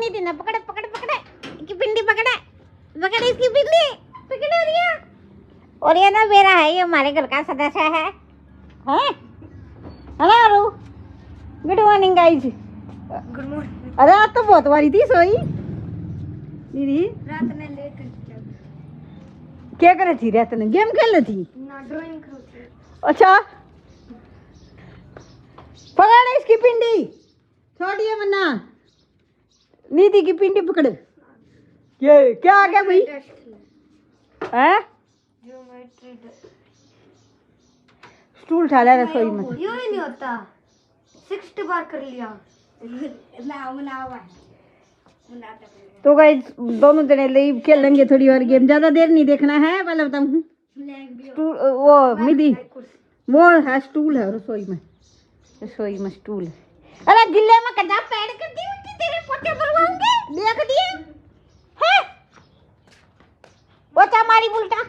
नीति ना पकड़ पकड़ पकड़ इसकी पिंडी पकड़े पकड़ इसकी पिंडी पकड़ और ये ना मेरा है, ये हमारे घर का सदस्य है hello good morning guys. Good morning. अरे आज तो बहुत बारी थी सोई दीदी। रात में लेट कर क्या करे थी? रात में गेम खेल रही थी ना, ड्राइंग करो थी। अच्छा पकड़ इसकी पिंडी, छोड़िए मन्ना, नीति की पिंडी पकड़। ये क्या आ गया भाई? हैं? ज्योमेट्री स्टूल उठा ले रसोई में। यूं ही नहीं होता, 60 बार कर लिया। तो गाइस दोनों जने ले खेलेंगे थोड़ी और गेम, ज्यादा देर नहीं देखना है। पहले बताऊं स्टूल वो मिदी वो है, स्टूल है रसोई में, रसोई में स्टूल है। अरे गिल्ले में कदा पैर कर दी उल्टी, तेरे पोते भरवाऊंगे देख दिए है पोता मारी उल्टा।